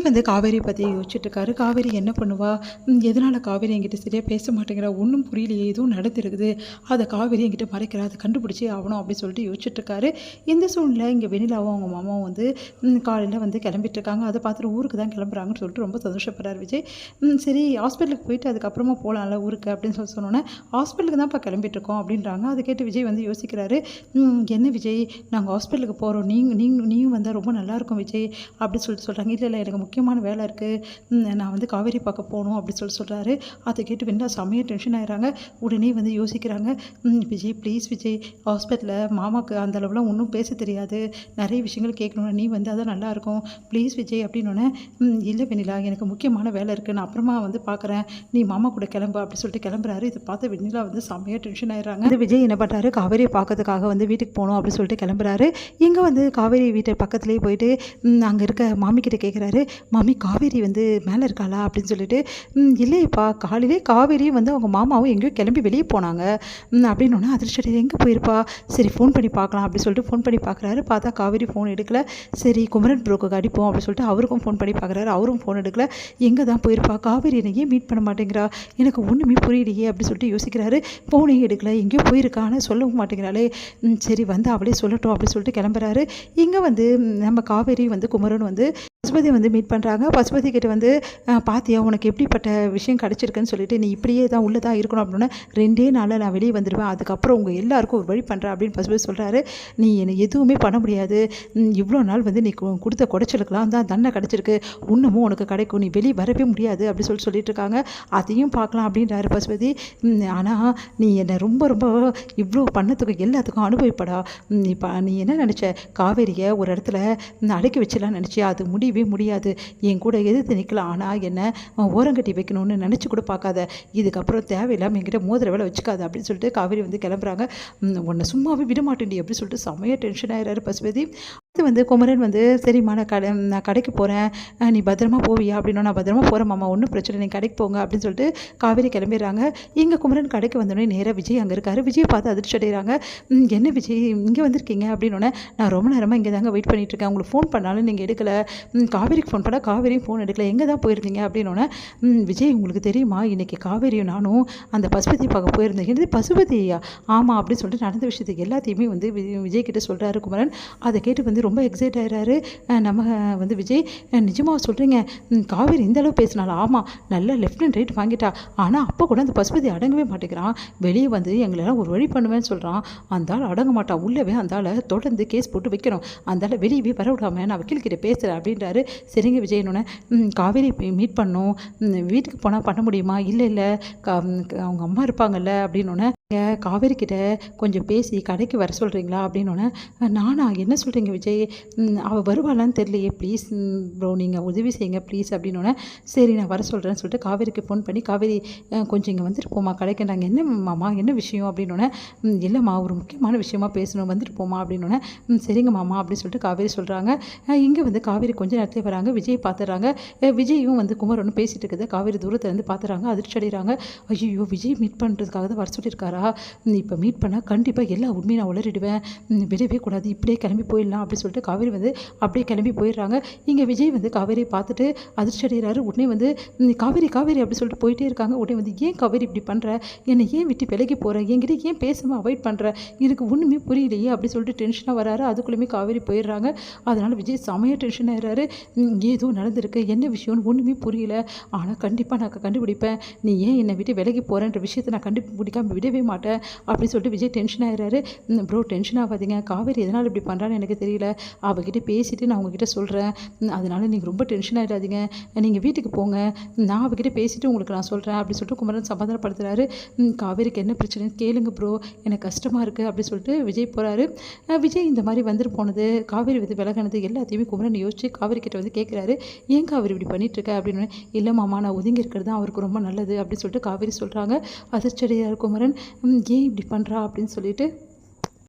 வந்து காவேரி பற்றி யோசிச்சுட்டு இருக்காரு. காவேரி என்ன பண்ணுவா? எதனால் காவேரி என்கிட்ட சரியாக பேச மாட்டேங்கிறா? ஒன்றும் புரியலையே, எதுவும் நடந்திருக்குது. அதை காவேரி என்கிட்ட மறைக்கிறா, அதை கண்டுபிடிச்சி ஆகணும் அப்படின்னு சொல்லிட்டு யோசிச்சுட்டு இருக்காரு. இந்த சூழ்நிலை இங்கே வெண்ணிலாவும் அவங்க மாமாவும் வந்து காலையில் வந்து கிளம்பிட்டு இருக்காங்க. அதை பார்த்துட்டு ஊருக்கு தான் கிளம்புறாங்கன்னு சொல்லிட்டு ரொம்ப சந்தோஷப்படுறாரு விஜய். சரி ஹாஸ்பிட்டலுக்கு போயிட்டு அதுக்கப்புறமா போகலாம்ல ஊருக்கு அப்படின்னு சொல்லி சொன்னோன்னே, ஹாஸ்பிட்டலுக்கு தான் இப்போ கிளம்பிட்டு இருக்கோம் அப்படின்றாங்க. அதை கேட்டு விஜய் வந்து யோசிக்கிறாரு. என்ன விஜய், நாங்கள் ஹாஸ்பிட்டலுக்கு போகிறோம், நீயும் வந்தால் ரொம்ப நல்லாயிருக்கும் விஜய் அப்படின்னு சொல்லிட்டு சொல்கிறாங்க. இல்லை இல்லை, எனக்கு முக்கியமான வேலை இருக்குது, நான் வந்து காவேரி பார்க்க போகணும் அப்படின்னு சொல்கிறாரு. அதை கேட்டு வெண்ணிலா செம்மையாக டென்ஷன் ஆகிறாங்க. உடனே வந்து யோசிக்கிறாங்க. விஜய் ப்ளீஸ் விஜய், ஹாஸ்பிட்டலில் மாமாவுக்கு அந்த அளவுலாம் ஒன்றும் பேச தெரியாது, நிறைய விஷயங்கள் கேட்கணும், நீ வந்து அதான் நல்லாயிருக்கும் ப்ளீஸ் விஜய் அப்படின்னோடனே, இல்லை வெண்ணிலா எனக்கு முக்கியமான வேலை இருக்குது, நான் அப்புறமா வந்து பார்க்குறேன், நீ மாமா கூட கிளம்பு அப்படி சொல்லிட்டு கிளம்புறாரு. இதை பார்த்து வெண்ணிலா வந்து செம்மையாக டென்ஷன் ஆகிறாங்க. அந்த விஜய் என்ன பண்ணுறாரு, காவேரியை பார்க்கறதுக்காக வந்து வீட்டுக்கு போகணும் அப்படின்னு சொல்லிட்டு கிளம்புறாரு. இங்கே வந்து காவேரி வீட்டு பக்கத்துலேயே போயிட்டு அங்கே இருக்க மாமி கிட்ட கேட்குறாரு, மாமி காவேரி வந்து மேலே இருக்காளா அப்படின்னு சொல்லிட்டு. இல்லையப்பா, காலையிலே காவேரியும் வந்து அவங்க மாமாவும் எங்கேயோ கிளம்பி வெளியே போனாங்க அப்படின்னோடனே அதிர்ஷ்டம் எங்கே போயிருப்பா, சரி ஃபோன் பண்ணி பார்க்கலாம் அப்படின்னு சொல்லிட்டு ஃபோன் பண்ணி பார்க்குறாரு. பார்த்தா காவேரி ஃபோன் எடுக்கல. சரி குமரன் ப்ரோக்கு அடிப்போம் அப்படின்னு சொல்லிட்டு அவருக்கும் ஃபோன் பண்ணி பார்க்குறாரு. அவரும் ஃபோன் எடுக்கல. எங்கே தான் போயிருப்பா காவேரி, என்னை ஏன் மீட் பண்ண மாட்டேங்கிறா, எனக்கு ஒன்றுமே புரியலையே அப்படின்னு சொல்லிட்டு யோசிக்கிறாரு. ஃபோனையும் எடுக்கல, எங்கேயோ போயிருக்கா, ஆனால் சொல்லவும் மாட்டேங்கிறாளே, சரி வந்து அவளே சொல்லட்டும் அப்படின்னு சொல்லிட்டு கிளம்புறாரு. இங்கே வந்து நம்ம காவேரி வந்து குமரன் வந்து பசுபதி வந்து மீட் பண்ணுறாங்க. பசுபதி கிட்ட வந்து பாத்தியா உனக்கு எப்படிப்பட்ட விஷயம் கிடச்சிருக்குன்னு சொல்லிட்டு, நீ இப்படியே தான் உள்ளே தான் இருக்கணும் அப்படின்னா 2 நாளில் நான் வெளியே வந்துடுவேன், அதுக்கப்புறம் உங்கள் எல்லாருக்கும் ஒரு வழி பண்ணுறேன் அப்படின்னு பசுபதி சொல்கிறாரு. நீ என்னை எதுவுமே பண்ண முடியாது, இவ்வளோ நாள் வந்து நீ கொடுத்த குடைச்சலுக்கெல்லாம் தான் தண்டனை கிடச்சிருக்கு, இன்னமும் உனக்கு கிடைக்கும், நீ வெளியே வரவே முடியாது அப்படி சொல்லிட்டு இருக்காங்க. அதையும் பார்க்கலாம் அப்படின்றாரு பசுபதி. ஆனால் நீ என்னை ரொம்ப ரொம்ப இவ்வளோ பண்ணதுக்கு எல்லாத்துக்கும் அனுபவிப்படா, நீ என்ன நினச்ச, காவேரியை ஒரு இடத்துல அடக்கி வச்சிடலான்னு நினச்சியா, அது முடியவே முடியாது, என் கூட எதிர்த்து நிற்கலாம், ஆனால் என்ன ஓரங்கட்டி வைக்கணும்னு நினச்சி கூட பார்க்காத, இதுக்கப்புறம் தேவையில்லாமல் என்கிட்ட மோதிர வேலை வச்சுக்காது அப்படின்னு சொல்லிட்டு காவேரி வந்து கிளம்புறாங்க. உன்னை சும்மாவே விடமாட்டேன்டி அப்படின்னு சொல்லிட்டு செம்மையாக டென்ஷன் ஆகிறாரு பசுபதி. வந்து குமரன் வந்து சரிம்மா நான் கடைக்கு போகிறேன், நீ பத்திரமா போவியா அப்படின்னா, நான் பத்திரமா போகிறேன் மாமா, ஒன்றும் பிரச்சனை, நீ கடைக்கு போங்க அப்படின்னு சொல்லிட்டு காவேரி கிளம்பிடுறாங்க. இங்கே குமரன் கடைக்கு வந்தோடனே நேராக விஜய் அங்கே இருக்காரு. விஜயை பார்த்து அதிர்ச்சி அடைகிறாங்க. என்ன விஜய் இங்கே வந்திருக்கீங்க அப்படின்னோடனே, நான் ரொம்ப நேரமாக இங்கே தாங்க வெயிட் பண்ணிகிட்ருக்கேன், உங்களுக்கு ஃபோன் பண்ணாலும் நீங்கள் எடுக்கலை, காவேரிக்கு ஃபோன் பண்ணால் காவேரியும் ஃபோன் எடுக்கல, எங்கே தான் போயிருந்தீங்க அப்படின்னோடனே, விஜய் உங்களுக்கு தெரியுமா இன்றைக்கி காவேரியும் நானும் அந்த பசுபதி பார்க்க போயிருந்தேன். என்னது பசுபதியா? ஆமாம் அப்படின்னு சொல்லிட்டு நடந்த விஷயத்துக்கு எல்லாத்தையுமே வந்து விஜய் கிட்ட சொல்கிறாரு குமரன். அதை கேட்டு வந்து ரொம்ப எக்ஸைட் ஆகிறாரு நம்ம வந்து விஜய். நிஜமாக சொல்கிறீங்க, காவேரி இந்த அளவு பேசினாலும்? ஆமாம், நல்ல லெஃப்ட் அண்ட் ரைட் வாங்கிட்டா, ஆனால் அப்போ கூட அந்த பசுபதி அடங்கவே மாட்டேங்கிறான், வெளியே வந்து எங்களெல்லாம் ஒரு வழி பண்ணுவேன்னு சொல்கிறான், அந்த ஆள் அடங்க மாட்டான், உள்ளவே அந்த ஆளை தொடர்ந்து கேஸ் போட்டு வைக்கணும், அந்த ஆளை வெளியவே வர விடாமல் நான் வக்கீல்கிட்ட பேசுகிறேன் அப்படின்றாரு. சரிங்க விஜயனோட காவேரி மீட் பண்ணோம், வீட்டுக்கு போனால் பண்ண முடியுமா? இல்லை இல்லை, அவங்க அம்மா இருப்பாங்கல்ல அப்படின்னோடனே, காவேரி கிட்ட கொஞ்சம் பேசி கடைக்கு வர சொல்கிறீங்களா அப்படின்னோடனே, நானா, என்ன சொல்கிறீங்க விஜய், அவள் வருவாளான்னு தெரியலையே, ப்ளீஸ் ப்ரோ நீங்கள் உதவி செய்யுங்க ப்ளீஸ் அப்படின்னோடனே, சரி நான் வர சொல்கிறேன்னு சொல்லிட்டு காவேரிக்கு ஃபோன் பண்ணி, காவேரி கொஞ்சம் இங்கே வந்துட்டு போமா கடைக்கு, நாங்கள் என்ன மாமா என்ன விஷயம் அப்படின்னோடனே, இல்லைம்மா ஒரு முக்கியமான விஷயமா பேசணும், வந்துட்டு போமா அப்படின்னோடனே, சரிங்க மாமா அப்படின்னு சொல்லிட்டு காவேரி சொல்கிறாங்க. இங்கே வந்து காவேரி கொஞ்சம் நேரத்தில் வராங்க. விஜய் பார்த்துறாங்க. விஜயும் வந்து குமரனும் பேசிகிட்டு இருக்குது. காவேரி தூரத்துலேருந்து பார்த்துறாங்க, அதிர்ச்சி அடைகிறாங்க. ஐயோ விஜய் மீட் பண்ணுறதுக்காக தான் வர சொல்லியிருக்காரா, இப்போ மீட் பண்ணால் கண்டிப்பாக எல்லா உண்மையும் நான் உளறிடுவேன், விடவே கூடாது, இப்படியே கிளம்பி போயிடலாம் அப்படின்னு சொல்லிட்டு காவேரி வந்து அப்படியே கிளம்பி போயிடுறாங்க. இங்கே விஜய் வந்து காவேரியை பார்த்துட்டு அதிர்ச்சி அடைகிறாரு. உடனே வந்து காவேரி காவேரி அப்படி சொல்லிட்டு போயிட்டே இருக்காங்க. உடனே வந்து ஏன் காவேரி இப்படி பண்ணுற, என்னை ஏன் விட்டு விலகி போகிற, என்கிட்ட ஏன் பேசாமல் அவாய்ட் பண்ணுற, எனக்கு ஒன்றுமே புரியலையே அப்படி சொல்லிட்டு டென்ஷனாக வராரு. அதுக்குள்ளேயுமே காவேரி போயிடுறாங்க. அதனால் விஜய் செமையாக டென்ஷன் ஆகிறாரு. ஏதோ நடந்திருக்கு, என்ன விஷயம்னு ஒன்றுமே புரியல, ஆனால் கண்டிப்பாக நான் கண்டுபிடிப்பேன், நீ ஏன் என்னை விட்டு விலகி போகிறேன்ற விஷயத்தை நான் கண்டுபிடிக்காமல் விடவே மாட்டேன் அப்படின்னு சொல்லிட்டு விஜய் டென்ஷன் ஆகிறாரு. ப்ரோ டென்ஷன் ஆகாதீங்க, காவேரி எதனால் இப்படி பண்ணுறான்னு எனக்கு தெரியல, அவகிட்ட பேசிவிட்டு நான் உங்ககிட்ட சொல்கிறேன், அதனால் நீங்கள் ரொம்ப டென்ஷன் ஆகிடாதீங்க, நீங்கள் வீட்டுக்கு போங்க, நான் அவகிட்ட பேசிவிட்டு உங்களுக்கு நான் சொல்கிறேன் அப்படின்னு சொல்லிட்டு குமரன் சமாதானப்படுத்துகிறாரு. காவேரிக்கு என்ன பிரச்சனை கேளுங்க ப்ரோ, எனக்கு கஷ்டமாக இருக்குது அப்படின்னு சொல்லிட்டு விஜய் போகிறாரு. விஜய் இந்த மாதிரி வந்துட்டு போனது, காவேரி வந்து விலகினது எல்லாத்தையுமே குமரன் யோசிச்சு காவேரி கிட்ட வந்து கேட்குறாரு. ஏன் காவேரி இப்படி பண்ணிட்டுருக்க அப்படின்னு. இல்லை மாமா, நான் ஒதுங்கி இருக்கிறது தான் அவருக்கு ரொம்ப நல்லது அப்படின்னு சொல்லிட்டு காவேரி சொல்கிறாங்க. அதிர்ச்சடியாக குமரன், ஏன் இப்படி பண்ணுறா அப்படின்னு சொல்லிட்டு